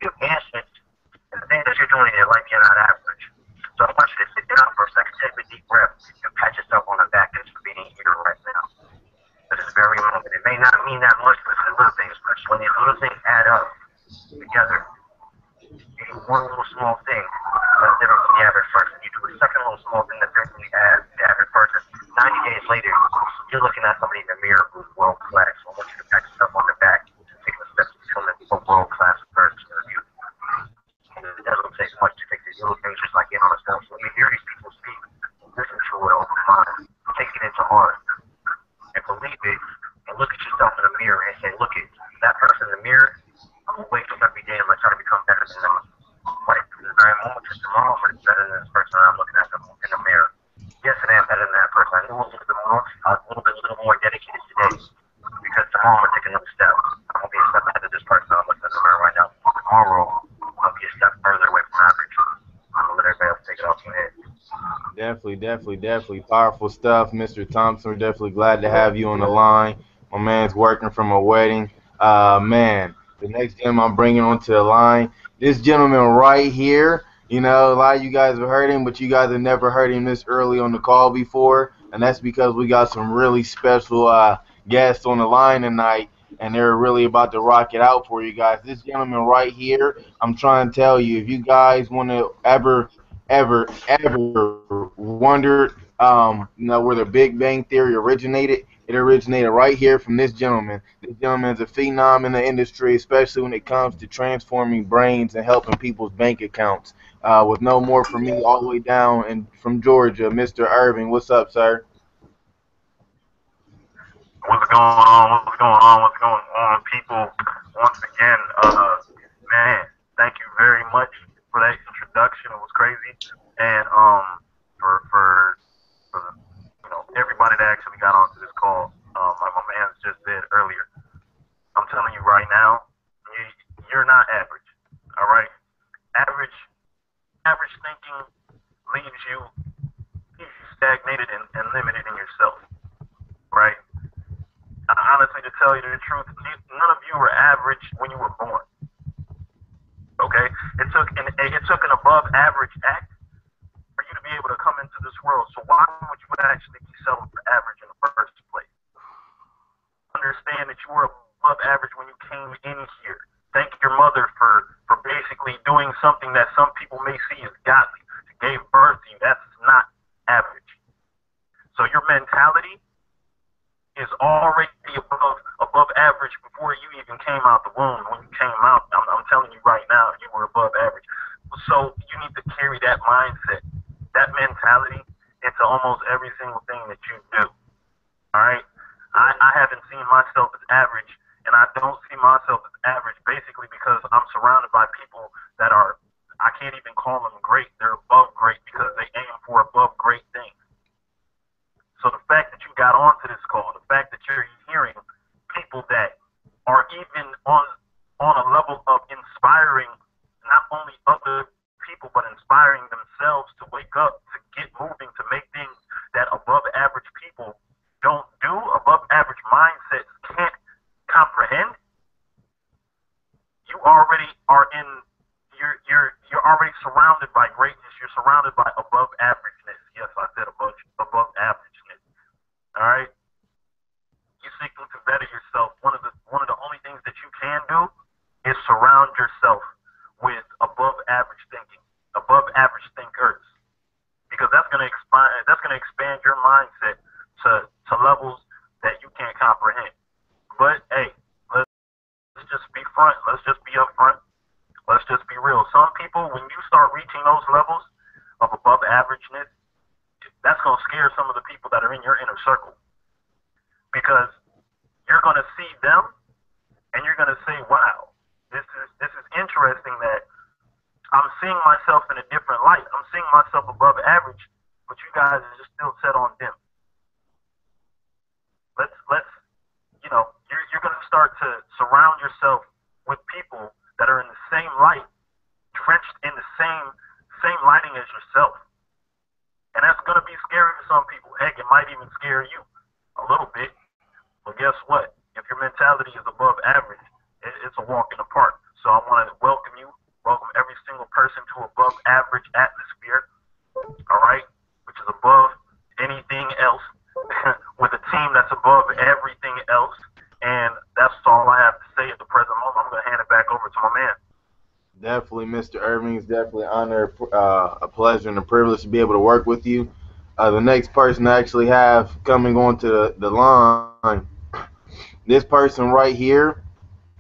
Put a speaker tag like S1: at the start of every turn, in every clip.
S1: the advancements and the things that you're doing in your life, you're not average. So I want you to sit down for a second, take a deep breath, and pat yourself on the back. Thanks for being here right now. This is very moment. It may not mean that much, but it's the little things. But when these little things add up together, you do one little small thing that's different from the average person. You do a second little small thing that's different from the average person. 90 days later, you're looking at somebody in the mirror who's world class. So I want you to pat yourself on the back, take the steps to become a world class person of you. And it doesn't take much to take these little things just like getting on the phone. So when you hear these people speak, listen to it, open mind, take it into heart, and believe it, and look at yourself in the mirror and say, look at that person in the mirror. I'm gonna wake up every day and I'm gonna try to become better than them. Right from the very moment to tomorrow, I'm gonna be better than this person I'm looking at them in the mirror. Yesterday I'm better than that person. I knew a little bit more. I was a little more dedicated today because tomorrow I'm gonna take another step. I'm gonna be a step ahead of this person I'm looking at in the mirror right now. Tomorrow I'll be a step further away from average. I'm gonna let everybody else take it off your head.
S2: Definitely, definitely, definitely powerful stuff, Mr. Thompson. We're definitely glad to have you on the line. My man's working from a wedding. Man, the next gentleman I'm bringing onto the line, this gentleman right here. You know, a lot of you guys have heard him, but you guys have never heard him this early on the call before, and that's because we got some really special guests on the line tonight, and they're really about to rock it out for you guys. This gentleman right here, I'm trying to tell you, if you guys want to ever wondered, where the Big Bang Theory originated, it originated right here from this gentleman. This gentleman is a phenom in the industry, especially when it comes to transforming brains and helping people's bank accounts. With no more from me, all the way down and from Georgia, Mr. Irving. What's up, sir?
S3: What's going on? What's going on? What's going on, people? Once again, man, thank you very much for that introduction. It was crazy, and for everybody that actually got onto this call, like my man just said earlier. I'm telling you right now, you're not average. All right, average average thinking leaves you stagnated and limited in yourself. Right? Honestly, to tell you the truth, none of you were average when you were born. Okay, it took an above average act for you to be able to come into this world. So why would you actually be settled for average in the first place? Understand that you were above average when you came in here. Thank your mother for basically doing something that some people may see as godly. She gave birth to you. That's not average. So your mentality is already above average before you even came out the womb. When you came out, I'm telling you right now, you were above average. So you need to carry that mindset, that mentality into almost every single thing that you do. All right? I haven't seen myself as average, and I don't see myself as average basically because I'm surrounded by people that are, I can't even call them great. They're above great because they aim for above great things. So the fact that you got onto this call, the fact that you're hearing people that are even on a level of inspiring not only other people but inspiring themselves to wake up, to get moving, to make things that above average people don't do, above average mindsets can't comprehend. You already are in. You're already surrounded by greatness. You're surrounded by above averageness. Yes, I said above averageness. All right. You're seeking to better yourself. One of the only things that you can do is surround yourself with above average thinking, above average thinkers, because that's gonna expand your mindset to levels that you can't comprehend. But hey, let's just be front. Let's just be upfront. Let's just be real. Some people, when you start reaching those levels of above averageness, that's going to scare some of the people that are in your inner circle, because you're going to see them and you're going to say, wow, this is interesting that I'm seeing myself in a different light. I'm seeing myself above average, but you guys are just still set on dim. Let's you're going to start to surround yourself with people that are in the same light, drenched in the same lighting as yourself. And that's going to be scary to some people. Heck, it might even scare you a little bit. But guess what? If your mentality is above average, it's a walk in the park. So I want to welcome you average atmosphere, all right, which is above anything else, with a team that's above everything else. And that's all I have to say at the present moment. I'm going to hand it back over to my man.
S2: Definitely, Mr. Irving. It's definitely an honor, a pleasure, and a privilege to be able to work with you. The next person I actually have coming onto the line, this person right here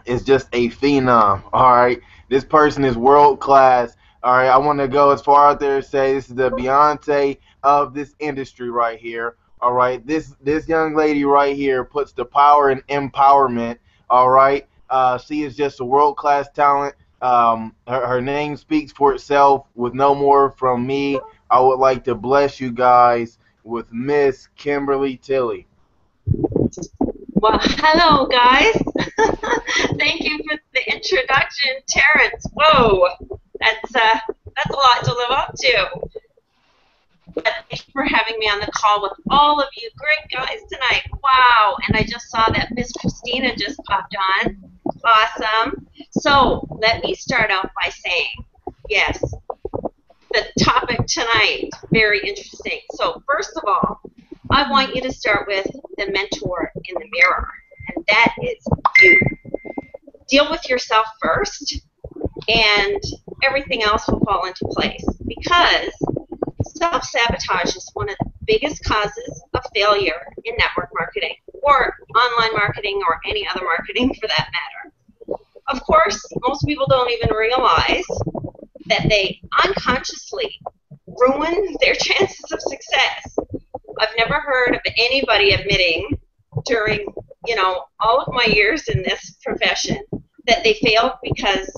S2: is just a phenom. All right, this person is world class. All right, I want to go as far out there and say this is the Beyonce of this industry right here. All right, this young lady right here puts the power in empowerment. All right, she is just a world class talent. Her name speaks for itself. With no more from me, I would like to bless you guys with Miss Kimberly Tilley.
S4: Well, hello, guys. Thank you for the introduction, Terrance. Whoa, that's a lot to live up to. But thank you for having me on the call with all of you great guys tonight. Wow, and I just saw that Miss Christina just popped on. Awesome. So let me start out by saying, yes, the topic tonight, very interesting. So first of all, I want you to start with the mentor in the mirror, and that is you. Deal with yourself first, and everything else will fall into place, because self-sabotage is one of the biggest causes of failure in network marketing or online marketing or any other marketing for that matter. Of course, most people don't even realize that they unconsciously ruin their chances of success. I've never heard of anybody admitting during, all of my years in this profession that they failed because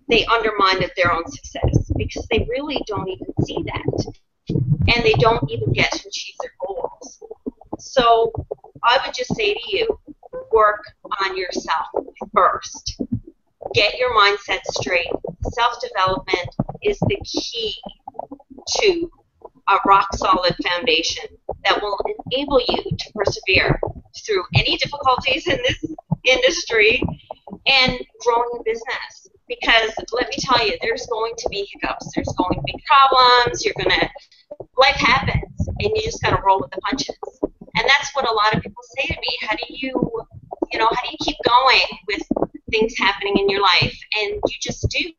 S4: they undermined their own success, because they really don't even see that, and they don't even get to achieve their goals. So I would just say to you, work on yourself first. Get your mindset straight. Self-development is the key to a rock-solid foundation that will enable you to persevere through any difficulties in this industry and growing a business. Because let me tell you, there's going to be hiccups. There's going to be problems. Life happens, and you just got to roll with the punches. And that's what a lot of people say to me. How do you keep going with things happening in your life? And you just do.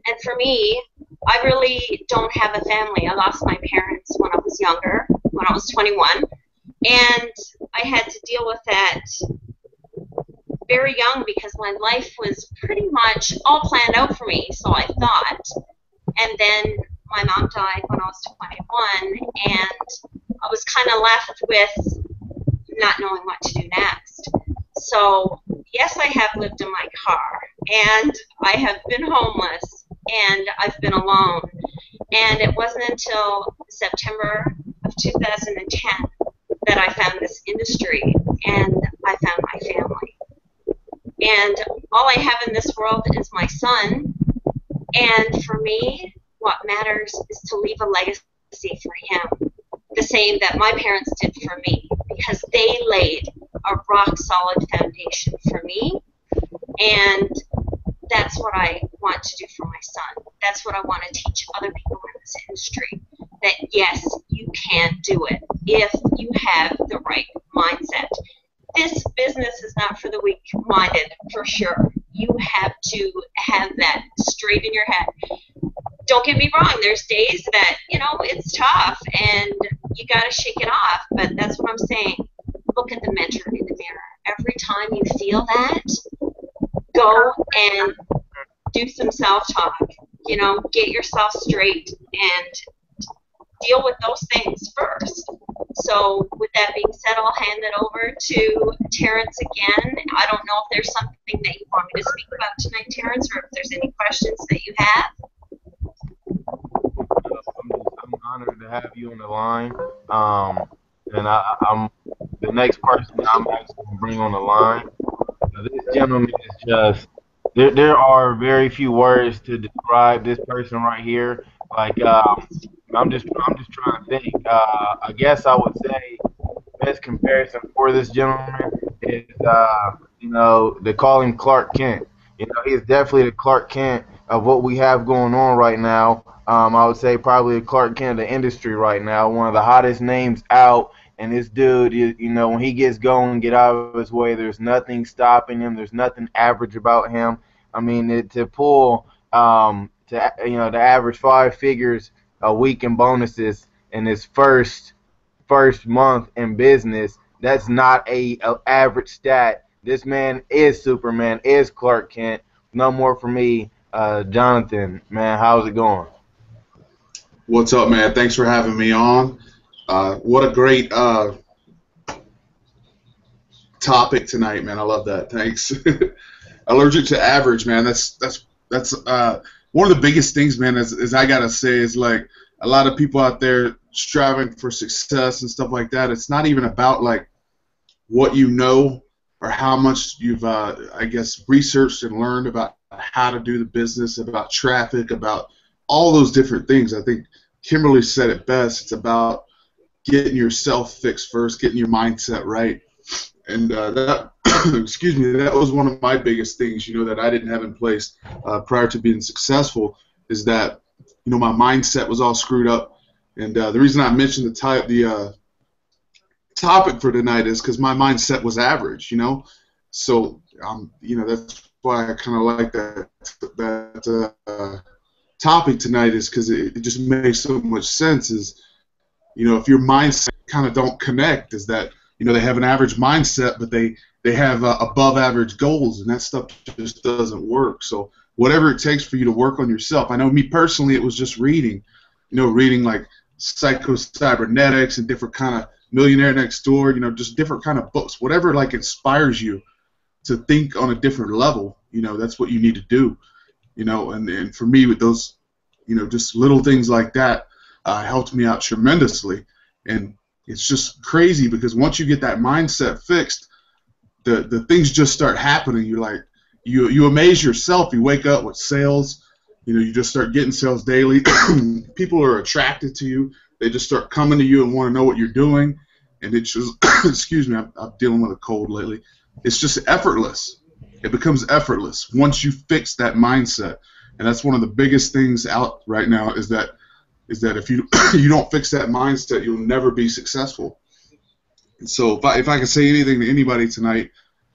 S4: And for me, I really don't have a family. I lost my parents when I was younger, when I was 21. And I had to deal with that very young because my life was pretty much all planned out for me, so I thought. And then my mom died when I was 21, and I was kind of left with not knowing what to do next. So, yes, I have lived in my car, and I have been homeless, and I've been alone. And it wasn't until September of 2010 that I found this industry, and I found my family. And all I have in this world is my son, and for me, what matters is to leave a legacy for him, the same that my parents did for me, because they laid a rock-solid foundation for me, and that's what I want to do for my son. That's what I want to teach other people in this industry, that yes, you can do it if you have the right mindset. This business is not for the weak-minded, for sure. You have to have that straight in your head. Don't get me wrong, there's days that, it's tough and you got to shake it off, but that's what I'm saying. Look at the mentor in the mirror. Every time you feel that, go and do some self-talk. Get yourself straight and deal with those things first. So with that being said, I'll hand it over to Terrance again. I don't know if there's something that you want me to speak about tonight, Terrance, or if there's any questions that you have.
S2: I'm honored to have you on the line. And I'm the next person I'm actually going to bring on the line. This gentleman is just, there are very few words to describe this person right here. Like, I'm just trying to think. I guess I would say best comparison for this gentleman is, they call him Clark Kent. He's definitely the Clark Kent of what we have going on right now. I would say probably Clark Kent of the industry right now, one of the hottest names out. And this dude, you know, when he gets going, get out of his way, there's nothing stopping him. There's nothing average about him. I mean, to pull, to average 5 figures a week in bonuses in his first month in business, that's not a average stat. This man is Superman, is Clark Kent. No more for me, Jonathan. Man, how's it going?
S5: What's up, man? Thanks for having me on. What a great topic tonight, man. I love that. Thanks. Allergic to average, man. That's one of the biggest things, man. Is I gotta say is like a lot of people out there striving for success and stuff like that. It's not even about like what you know or how much you've, I guess, researched and learned about how to do the business, about traffic, about all those different things. I think Kimberly said it best. It's about getting yourself fixed first, getting your mindset right. And that, excuse me, that was one of my biggest things, you know, that I didn't have in place prior to being successful, is that, you know, my mindset was all screwed up. And the reason I mentioned the topic for tonight is because my mindset was average, you know. So, you know, that's why I kind of like that topic tonight, is because it just makes so much sense. Is, you know, if your mindset kind of don't connect, is that, you know, they have an average mindset, but they have above average goals, and that stuff just doesn't work. So whatever it takes for you to work on yourself. I know me personally, it was just reading, you know, reading like Psycho-Cybernetics and different kind of Millionaire Next Door, you know, just different kind of books, whatever like inspires you to think on a different level, you know, that's what you need to do, you know, and for me with those, you know, just little things like that helped me out tremendously. And it's just crazy because once you get that mindset fixed, the things just start happening. You're like, you amaze yourself. You wake up with sales, you know, you just start getting sales daily. People are attracted to you. They just start coming to you and want to know what you're doing. And it's just, excuse me, I'm dealing with a cold lately. It's just effortless. It becomes effortless once you fix that mindset. And that's one of the biggest things out right now, is that if you you don't fix that mindset, you'll never be successful. And so if I can say anything to anybody tonight,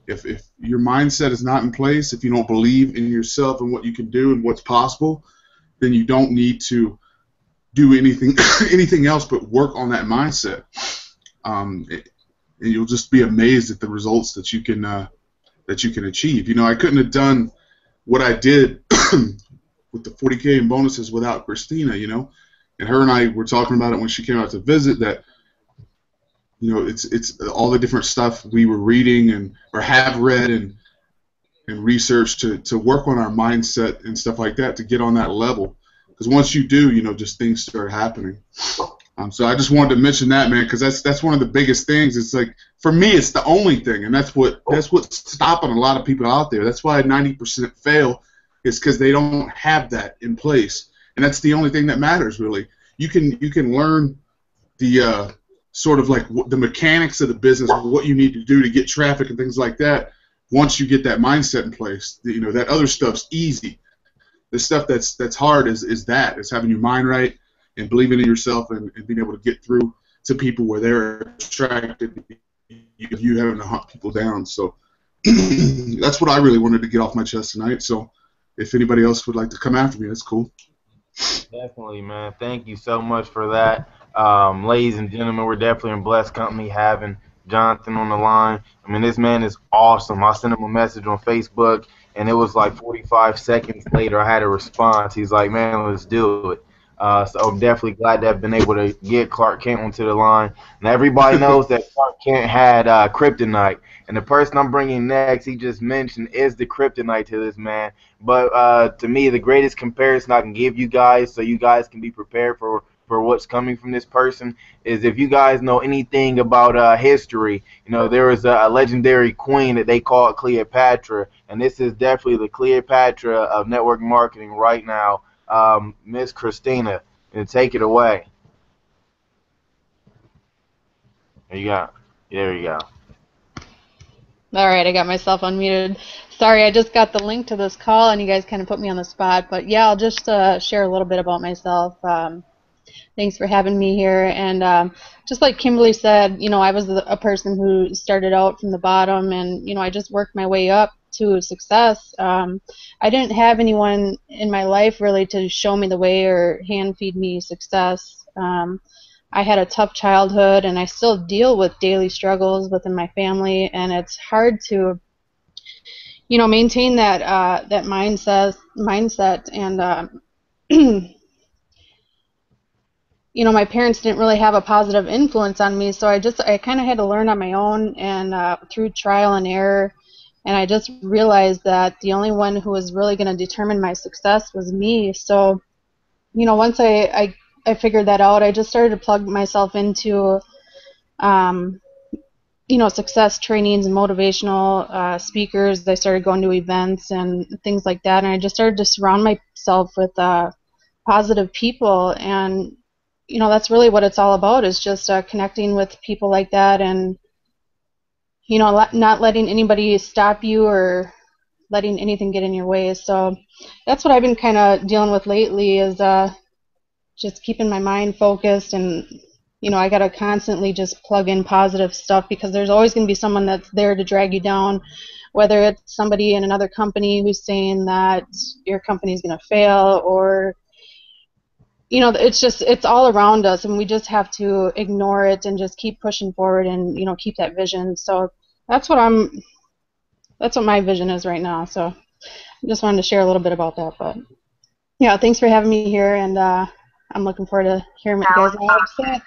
S5: if your mindset is not in place, if you don't believe in yourself and what you can do and what's possible, then you don't need to do anything else but work on that mindset. And you'll just be amazed at the results that you can achieve. You know, I couldn't have done what I did with the 40K in bonuses without Christina, you know. And her and I were talking about it when she came out to visit, that, you know, it's all the different stuff we were reading or have read and researched to work on our mindset and stuff like that, to get on that level. Because once you do, you know, just things start happening. So I just wanted to mention that, man, because that's one of the biggest things. It's like, for me, it's the only thing, and that's what's stopping a lot of people out there. That's why 90% fail, is because they don't have that in place, and that's the only thing that matters, really. You can learn the sort of like the mechanics of the business, what you need to do to get traffic and things like that. Once you get that mindset in place, you know, that other stuff's easy. The stuff that's hard is having your mind right and believing in yourself and being able to get through to people where they're attracted to you having to hunt people down. So that's what I really wanted to get off my chest tonight. So if anybody else would like to come after me, that's cool.
S2: Definitely, man. Thank you so much for that. Ladies and gentlemen, we're definitely in blessed company having Jonathan on the line. I mean, this man is awesome. I sent him a message on Facebook, and it was like 45 seconds later I had a response. He's like, man, let's do it. So I'm definitely glad to have been able to get Clark Kent onto the line. And everybody knows that Clark Kent had kryptonite. And the person I'm bringing next, he just mentioned, is the kryptonite to this man. But to me, the greatest comparison I can give you guys, so you guys can be prepared for what's coming from this person, is if you guys know anything about history, you know, there was a legendary queen that they called Cleopatra. And this is definitely the Cleopatra of network marketing right now. Miss Christina, and take it away. There you go. There you go.
S6: All right, I got myself unmuted. Sorry, I just got the link to this call, and you guys kind of put me on the spot. But yeah, I'll just share a little bit about myself. Thanks for having me here. And just like Kimberly said, I was a person who started out from the bottom, and I just worked my way up to success. I didn't have anyone in my life really to show me the way or hand feed me success. I had a tough childhood, and I still deal with daily struggles within my family, and it's hard to, maintain that mindset, and my parents didn't really have a positive influence on me, so I kind of had to learn on my own and through trial and error, and I just realized that the only one who was really going to determine my success was me. So, once I figured that out, I just started to plug myself into, success trainings and motivational speakers. I started going to events and things like that, and I just started to surround myself with positive people, and that's really what it's all about, is just connecting with people like that, and not letting anybody stop you or letting anything get in your way. So that's what I've been kind of dealing with lately, is just keeping my mind focused, and I got to constantly just plug in positive stuff, because there's always going to be someone that's there to drag you down, whether it's somebody in another company who's saying that your company's going to fail, or it's all around us, and we just have to ignore it and just keep pushing forward and keep that vision. So that's what my vision is right now. So I just wanted to share a little bit about that. But yeah, thanks for having me here, and I'm looking forward to hearing what you guys have to say.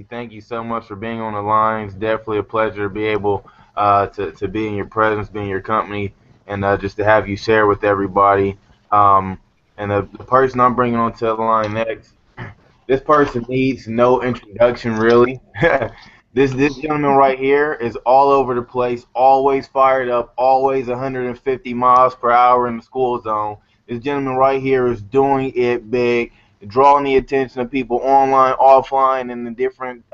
S2: Thank you so much for being on the line. It's definitely a pleasure to be able to be in your presence, be in your company, and just to have you share with everybody. And the person I'm bringing onto the line next, this person needs no introduction, really. This gentleman right here is all over the place, always fired up, always 150 miles per hour in the school zone. This gentleman right here is doing it big, drawing the attention of people online, offline, and the different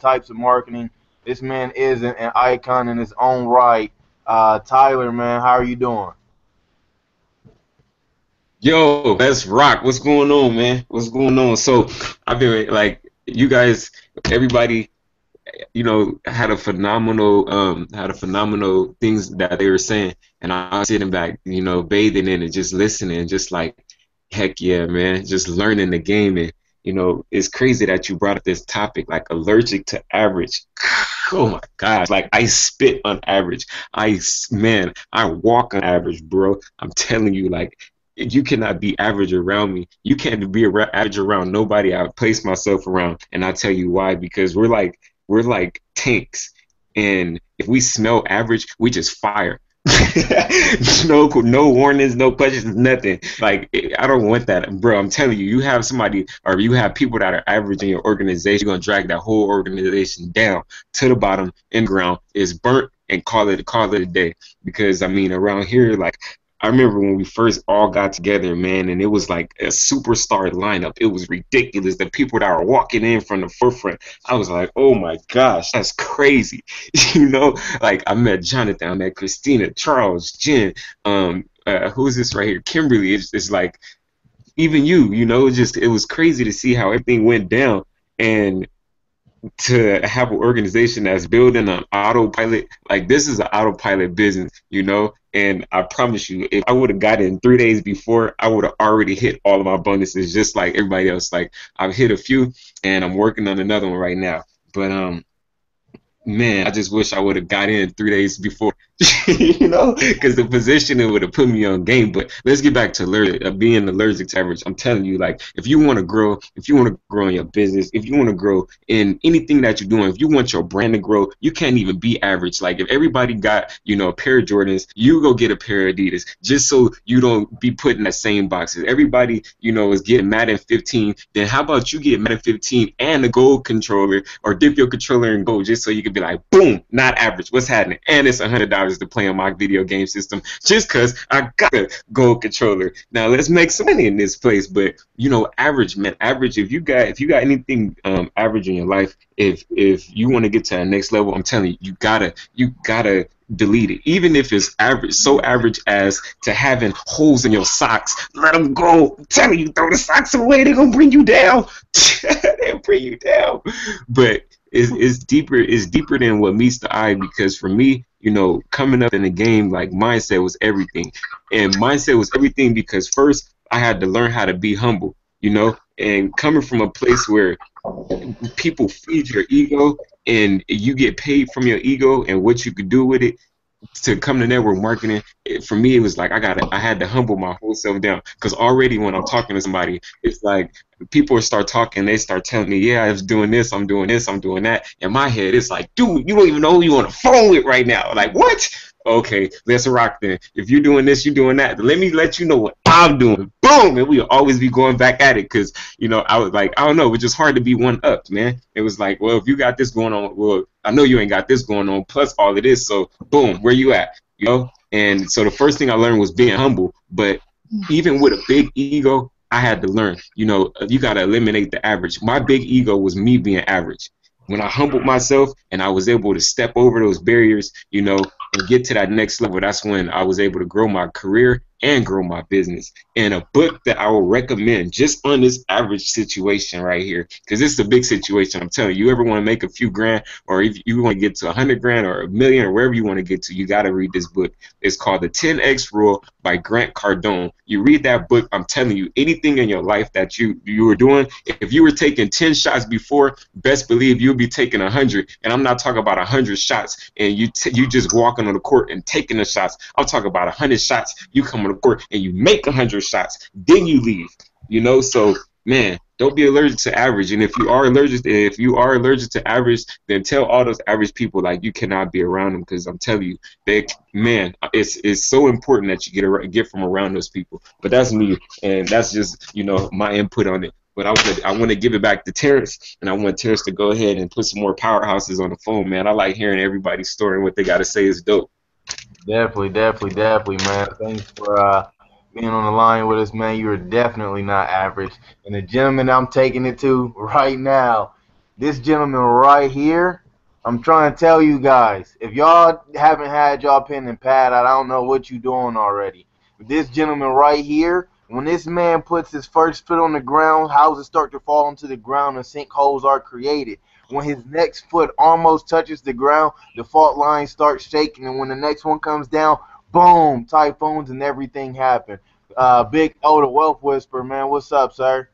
S2: types of marketing. This man is an icon in his own right. Tyler, man, how are you doing?
S7: Yo, that's Rock. What's going on, man? What's going on? So I've been like, you guys, everybody, had a phenomenal things that they were saying, and I was sitting back, bathing in it, just listening, just like, heck yeah, man, just learning the game. And it's crazy that you brought up this topic, like allergic to average. Oh my gosh, like I spit on average. Man, I walk on average, bro. I'm telling you, like, you cannot be average around me. You can't be average around nobody I place myself around. And I'll tell you why, because we're like tanks. And if we smell average, we just fire. No warnings, no questions, nothing. Like, I don't want that, bro. I'm telling you, you have somebody, or you have people that are average in your organization, you're gonna drag that whole organization down to the bottom, in ground, is burnt, and call it a day. Because I mean, around here, like, I remember when we first all got together, man, and it was like a superstar lineup. It was ridiculous. The people that were walking in from the forefront, I was like, oh my gosh, that's crazy. Like, I met Jonathan, I met Christina, Charles, Jen, who's this right here? Kimberly. It's like, even it was crazy to see how everything went down. And to have an organization that's building an autopilot, like, this is an autopilot business, and I promise you, if I would have got in 3 days before, I would have already hit all of my bonuses, just like everybody else. Like, I've hit a few, and I'm working on another one right now. But man, I just wish I would have got in 3 days before, because the position, it would have put me on game. But let's get back to being allergic to average. I'm telling you, like, if you want to grow in your business, if you want to grow in anything that you're doing, if you want your brand to grow, you can't even be average. Like, if everybody got, a pair of Jordans, you go get a pair of Adidas, just so you don't be put in that same box. If everybody, is getting Madden 15, then how about you get Madden 15 and a gold controller, or dip your controller in gold, just so you can be like, boom, not average. What's happening? And it's $100 $100 to play on my video game system just because I got a gold controller. Now let's make some money in this place. But you know, average, man, average. If you got anything average in your life, if you want to get to the next level, I'm telling you, you gotta delete it. Even if it's average, so average as to having holes in your socks, let them go. I'm telling you, throw the socks away. They're gonna bring you down. They'll bring you down. But it's deeper. It's deeper than what meets the eye. Because for me, you know, coming up in the game, like mindset was everything, and mindset was everything because first I had to learn how to be humble. You know, and coming from a place where people feed your ego and you get paid from your ego and what you could do with it, to come to network marketing, for me it was like I had to humble my whole self down, because already when I'm talking to somebody, it's like people start talking, they start telling me, yeah, I was doing this, I'm doing this, I'm doing that. In my head, it's like, dude, you don't even know who you on the phone with right now. Like, what? Okay, let's rock then. If you're doing this, you're doing that, let me let you know what I'm doing. Boom, and we'll always be going back at it, because you know, I was like, I don't know, it's just hard to be one up, man. It was like, well, if you got this going on, well, I know you ain't got this going on, plus all of this, so boom, where you at? You know? And so the first thing I learned was being humble. But even with a big ego, I had to learn, you know, you got to eliminate the average. My big ego was me being average. When I humbled myself and I was able to step over those barriers, you know, and get to that next level, that's when I was able to grow my career and grow my business. And a book that I will recommend just on this average situation right here, because it's a big situation. I'm telling you, you ever want to make a few grand, or if you want to get to 100 grand or a million or wherever you want to get to, you got to read this book. It's called The 10X Rule by Grant Cardone. You read that book, I'm telling you, anything in your life that you were doing, if you were taking 10 shots before, best believe you'll be taking 100. And I'm not talking about 100 shots and you just walking on the court and taking the shots. I'm talking about 100 shots. You come on the court and you make 100 shots, then you leave. You know, so man, don't be allergic to average. And if you are allergic to average, then tell all those average people like you cannot be around them, because I'm telling you, it's so important that you get from around those people. But that's me, and that's just, you know, my input on it. But I want to give it back to Terrance, and I want Terrance to go ahead and put some more powerhouses on the phone, man. I like hearing everybody's story, and what they got to say is dope.
S2: Definitely, man. Thanks for being on the line with us, man. You are definitely not average. And the gentleman I'm taking it to right now, this gentleman right here, I'm trying to tell you guys, if y'all haven't had y'all pen and pad, I don't know what you doing already. This gentleman right here, when this man puts his first foot on the ground, houses start to fall into the ground and sinkholes are created. When his next foot almost touches the ground, the fault lines start shaking, and when the next one comes down, boom, typhoons and everything happen. Big O, the Wealth Whisperer, man. What's up, sir?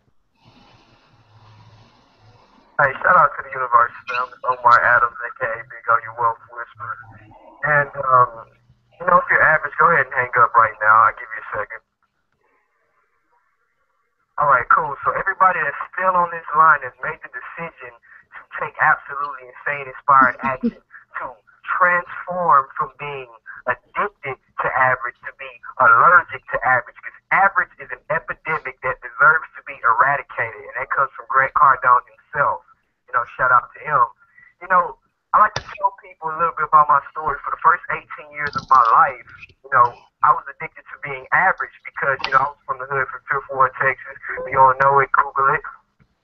S3: Hey, shout out to the universe, man. Omar Adams, aka Big O, your Wealth Whisperer. And you know, if you're average, go ahead and hang up right now. I'll give you a second. All right, cool. So everybody that's still on this line has made the decision to take absolutely insane inspired action to transform from being addicted to average to be allergic to average, because average is an epidemic that deserves to be eradicated, and that comes from Grant Cardone himself. You know, shout out to him. You know, I like to tell people a little bit about my story. For the first 18 years of my life, you know, I was addicted to being average because, you know, I was from the hood, from Fifth Ward, Texas. You don't know it, Google it.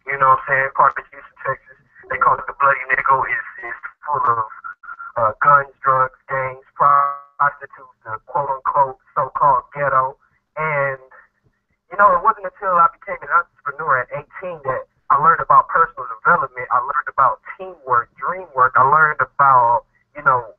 S3: You know what I'm saying? Part of Houston, Texas. They call it the Bloody Nickel. Is full of guns, drugs, gangs, prostitutes, the quote-unquote so-called ghetto. And, you know, it wasn't until I became an entrepreneur at 18 that I learned about personal development. I learned about teamwork, dream work. I learned about, you know,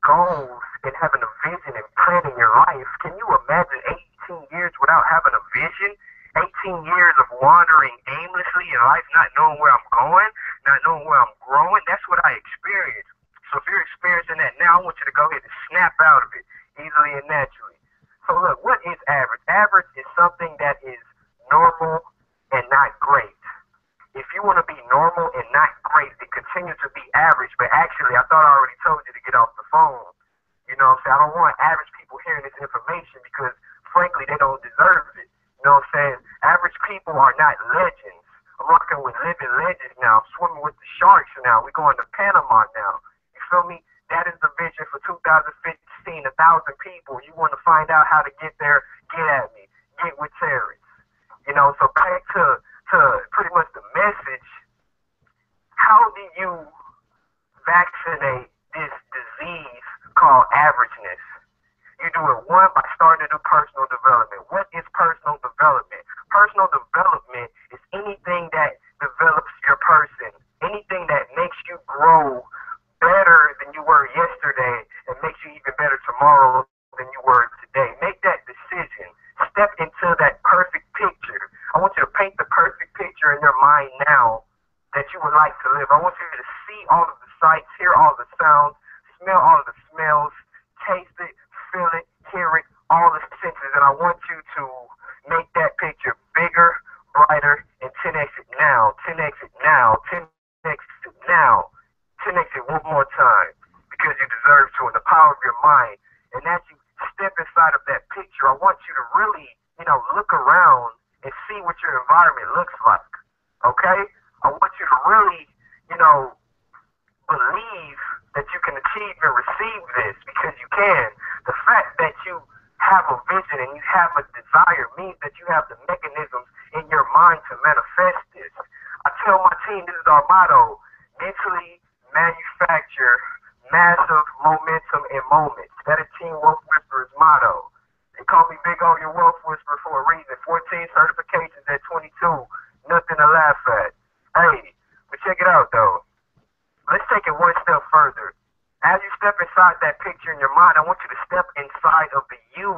S3: goals and having a vision and planning your life. Can you imagine 18 years without having a vision? 18 years of wandering aimlessly in life, not knowing where I'm going, not knowing where I'm growing. That's what I experienced. So if you're experiencing that now, I want you to go ahead and snap out of it easily and naturally. So look, what is average? Average is something that is normal and not great. If you want to be normal and not great, then continue to be average. But actually, I thought I already told you to get off the phone. You know what I'm saying? I don't want average people hearing this information because, frankly, they don't deserve it. You know what I'm saying? Average people are not legends. I'm rocking with living legends now. I'm swimming with the sharks now. We're going to Panama now. You feel me? That is the vision for 2015.
S1: You want to find out how to get there? Get at me. Get with Terrance. You know, so back to pretty much the message. How do you vaccinate this disease called averageness? You do it, one, by starting to do personal development. What is personal development? Personal development is anything that develops your person, anything that makes you grow better than you were yesterday and makes you even better tomorrow than you were today. Make that decision. Step into that perfect picture. I want you to paint the perfect picture in your mind now that you would like to live. I want you to see all of the sights, hear all the sounds, smell all of the smells, taste it, feel it, hear it, all the senses, and I want you to make that picture bigger, brighter, and 10x it now, 10x it now, 10x it now, 10x it one more time, because you deserve to, in the power of your mind. And as you step inside of that picture, I want you to really, look around and see what your environment looks like, okay? I want you to really, believe that you can achieve and receive this, because you can. The fact that you have a vision and you have a desire means that you have the mechanisms in your mind to manifest this. I tell my team, this is our motto: mentally manufacture massive momentum in moments. That is Team Wealth Whisperer's motto. They call me Big O, your Wealth Whisperer, for a reason. 14 certifications at 22. Nothing to laugh at. Hey, but check it out, though. Let's take it one step further. As you step inside that picture in your mind, I want you to step inside of the you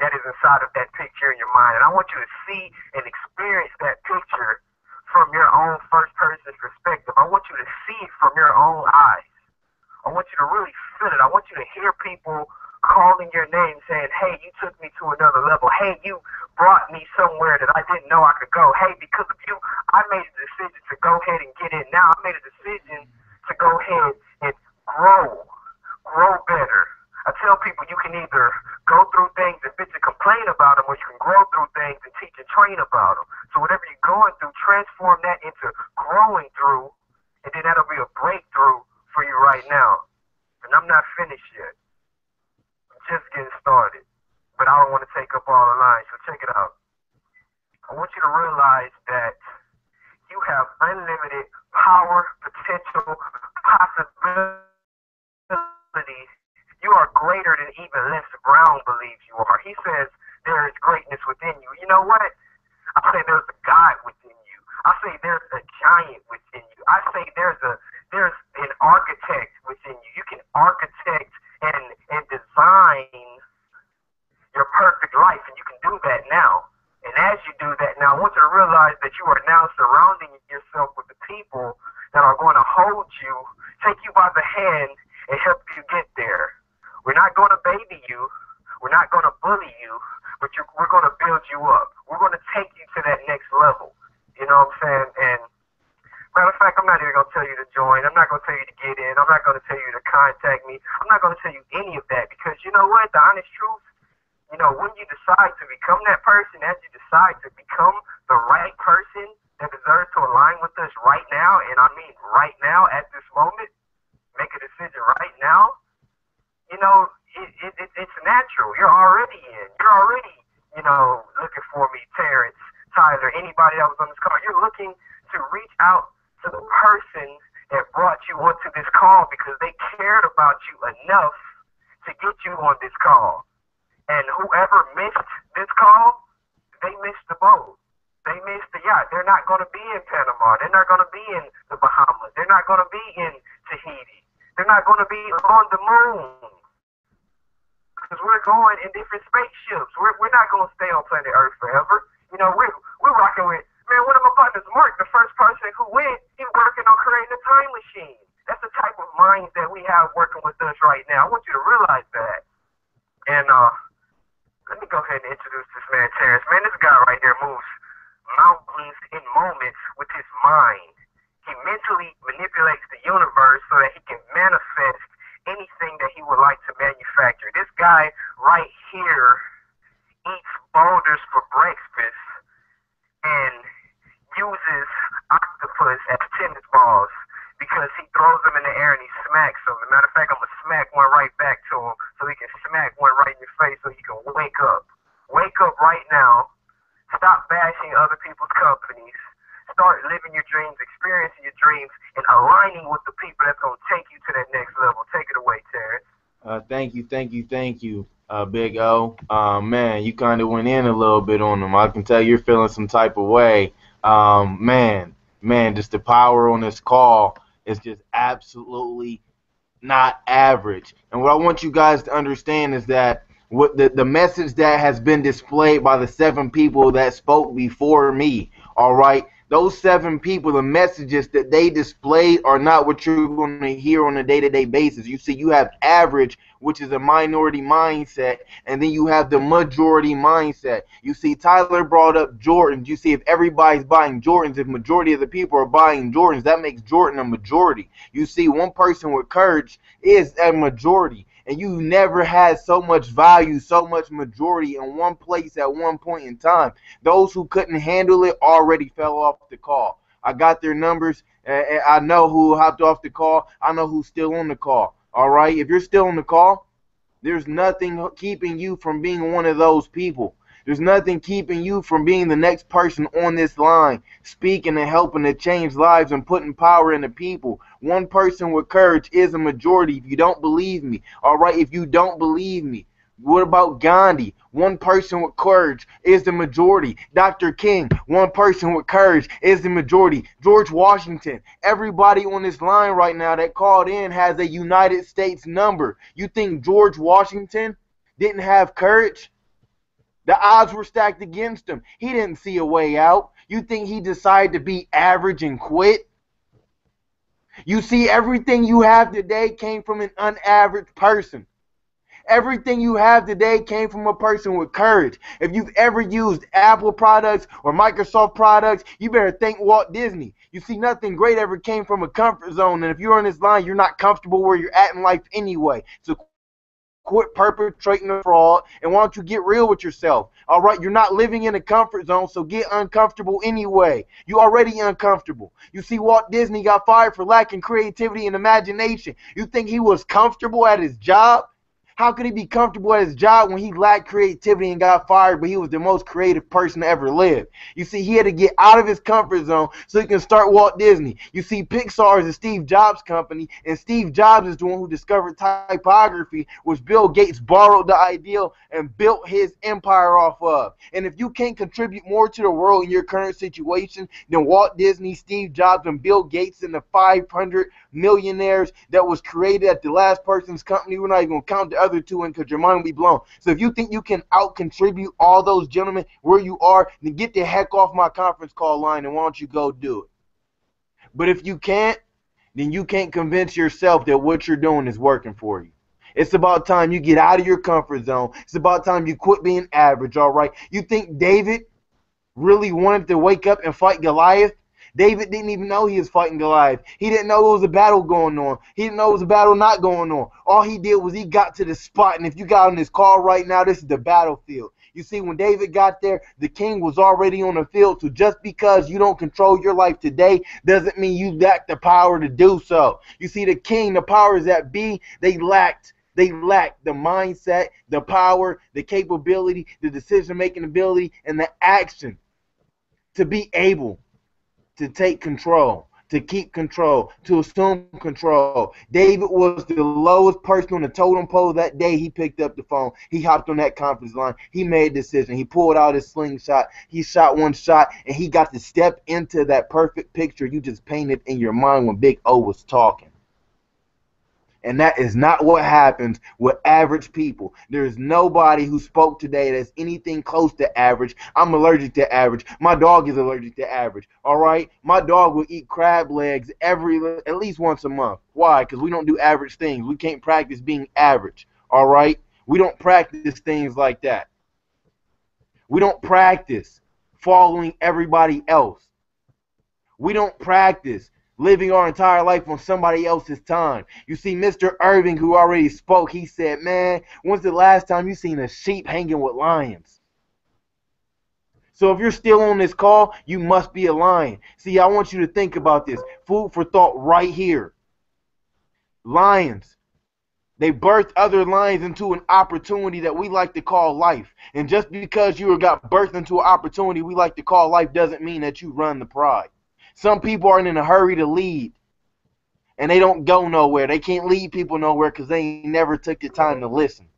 S1: that is inside of that picture in your mind. And I want you to see and experience that picture from your own first person perspective. I want you to see it from your own eyes. I want you to really feel it. I want you to hear people calling your name saying, hey, you took me to another level. Hey, you brought me somewhere that I didn't know I could go. Hey, because of you, I made a decision to go ahead and get in. Now I made a decision to go ahead and grow better. I tell people you can either go through things and bitch and complain about them, or you can grow through things and teach and train about them. So whatever you're going through, transform that into growing through, and then that'll be a breakthrough for you right now. And I'm not finished yet. I'm just getting started. But I don't want to take up all the lines, so check it out. I want you to realize that you have unlimited power, potential, possibility. You are greater than even Les Brown believes you are. He says there is greatness within you. You know what? I say there's a God within you. I say there's a giant within you. I say there's an architect within you. You can architect and design your perfect life, and you can do that now. And as you do that now, I want you to realize that you are now surrounding yourself with the people that are going to hold you, take you by the hand, and help you get there. We're not going to baby you. We're not going to bully you, but we're going to build you up. We're going to take you to that next level. You know what I'm saying? And matter of fact, I'm not even going to tell you to join. I'm not going to tell you to get in. I'm not going to tell you to contact me. I'm not going to tell you any of that, because you know what? The honest truth, when you decide to become that person, as you decide to become the right person that deserves to align with us right now, and I mean right now at this moment, make a decision right now, it's natural. You're already in. You're already, looking for me, Terrance, Tyler, anybody that was on this call. You're looking to reach out to the person that brought you onto this call because they cared about you enough to get you on this call. And whoever missed this call, they missed the boat. They missed the yacht. They're not going to be in Panama. They're not going to be in the Bahamas. They're not going to be in Tahiti. They're not going to be on the moon. Because we're going in different spaceships. We're not going to stay on planet Earth forever. We're rocking with, man, one of my partners, Mark, the first person who went, he's working on creating a time machine. That's the type of minds that we have working with us right now. I want you to realize that. And let me go ahead and introduce this man, Terrance. Man, this guy right here moves mountains in moments with his mind. He mentally manipulates the universe so that he can manifest anything that he would like to manufacture. This guy right here eats boulders for breakfast and uses octopus as tennis balls because he throws them in the air and he smacks them. As a matter of fact, I'm going to smack one right back to him so he can smack one right in your face Wake up right now. Stop bashing other people's companies. Start living your dreams, experiencing your dreams, and aligning with the people that's going to take you to that next level. Take it away, Terrance.
S2: Thank you, Big O. Man, you kind of went in a little bit on them. I can tell you're feeling some type of way. Man, just the power on this call is just absolutely not average. And what I want you guys to understand is that what the message that has been displayed by the 7 people that spoke before me, all right, those 7 people, the messages that they displayed are not what you're going to hear on a day-to-day basis. You see, you have average, which is a minority mindset, and then you have the majority mindset. You see, Tyler brought up Jordans. You see, if everybody's buying Jordans, if majority of the people are buying Jordans, that makes Jordan a majority. You see, one person with courage is a majority. And you never had so much value, so much majority in one place at one point in time. Those who couldn't handle it already fell off the call. I got their numbers. I know who hopped off the call. I know who's still on the call. All right? If you're still on the call, there's nothing keeping you from being one of those people. There's nothing keeping you from being the next person on this line, speaking and helping to change lives and putting power into people. One person with courage is a majority. If you don't believe me, all right, if you don't believe me, what about Gandhi? One person with courage is the majority. Dr. King, one person with courage is the majority. George Washington, everybody on this line right now that called in has a United States number. You think George Washington didn't have courage? The odds were stacked against him. He didn't see a way out. You think he decided to be average and quit? You see, everything you have today came from an unaverage person. Everything you have today came from a person with courage. If you've ever used Apple products or Microsoft products, you better thank Walt Disney. You see, nothing great ever came from a comfort zone. And if you're on this line, you're not comfortable where you're at in life anyway. So quit perpetrating the fraud, and why don't you get real with yourself? All right, you're not living in a comfort zone, so get uncomfortable anyway. You already uncomfortable. You see, Walt Disney got fired for lacking creativity and imagination. You think he was comfortable at his job? How could he be comfortable at his job when he lacked creativity and got fired, but he was the most creative person to ever live? You see, he had to get out of his comfort zone so he can start Walt Disney. You see, Pixar is a Steve Jobs company, and Steve Jobs is the one who discovered typography, which Bill Gates borrowed the idea and built his empire off of. And if you can't contribute more to the world in your current situation than Walt Disney, Steve Jobs, and Bill Gates and the 500 millionaires that was created at the last person's company, we're not even going to count the other 2 in because your mind will be blown. So if you think you can out-contribute all those gentlemen where you are, then get the heck off my conference call line and why don't you go do it. But if you can't, then you can't convince yourself that what you're doing is working for you. It's about time you get out of your comfort zone. It's about time you quit being average, all right? You think David really wanted to wake up and fight Goliath? David didn't even know he was fighting Goliath. He didn't know there was a battle going on. He didn't know it was a battle not going on. All he did was he got to the spot, and if you got on this call right now, this is the battlefield. You see, when David got there, the king was already on the field, so just because you don't control your life today doesn't mean you lack the power to do so. You see, the king, the powers that be, they lacked the mindset, the power, the capability, the decision-making ability, and the action to be able to take control, to keep control, to assume control. David was the lowest person on the totem pole that day. He picked up the phone. He hopped on that conference line. He made a decision. He pulled out his slingshot. He shot one shot, and he got to step into that perfect picture you just painted in your mind when Big O was talking. And that is not what happens with average people. There's nobody who spoke today that's anything close to average. I'm allergic to average. My dog is allergic to average. All right? My dog will eat crab legs at least once a month. Why? Because we don't do average things. We can't practice being average. All right? We don't practice things like that. We don't practice following everybody else. We don't practice living our entire life on somebody else's time. You see, Mr. Irving, who already spoke, he said, man, when's the last time you seen a sheep hanging with lions? So if you're still on this call, you must be a lion. See, I want you to think about this. Food for thought right here. Lions They birth other lions into an opportunity that we like to call life. And just because you got birthed into an opportunity we like to call life doesn't mean that you run the pride. Some people aren't in a hurry to lead, and they don't go nowhere. They can't lead people nowhere because they never took the time to listen.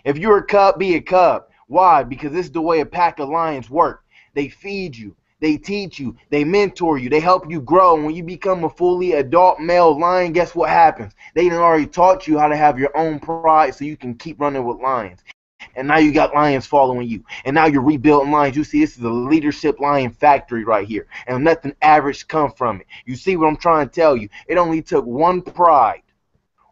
S2: If you're a cub, be a cub. Why? Because this is the way a pack of lions work. They feed you. They teach you. They mentor you. They help you grow. And when you become a fully adult male lion, guess what happens? They done already taught you how to have your own pride so you can keep running with lions. And now you got lions following you. And now you're rebuilding lions. You see, this is a leadership lion factory right here. And nothing average come from it. You see what I'm trying to tell you? It only took one pride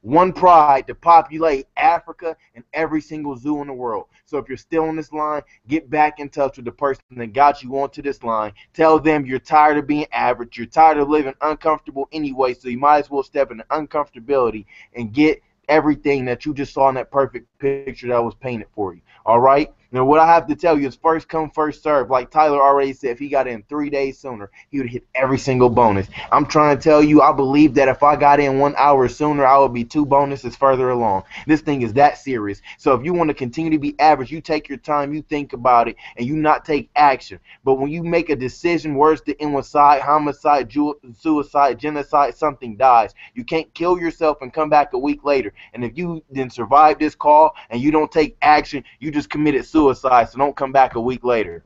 S2: to populate Africa and every single zoo in the world. So if you're still on this line, get back in touch with the person that got you onto this line. Tell them you're tired of being average. You're tired of living uncomfortable anyway, so you might as well step into uncomfortability and get everything that you just saw in that perfect picture that was painted for you. All right? Now, what I have to tell you is first come, first serve. Like Tyler already said, if he got in 3 days sooner, he would hit every single bonus. I'm trying to tell you, I believe that if I got in 1 hour sooner, I would be 2 bonuses further along. This thing is that serious. So if you want to continue to be average, you take your time, you think about it, and you not take action. But when you make a decision, words to end with side, homicide, suicide, genocide, something dies. You can't kill yourself and come back a week later. And if you then survive this call and you don't take action, you just committed suicide, so don't come back a week later.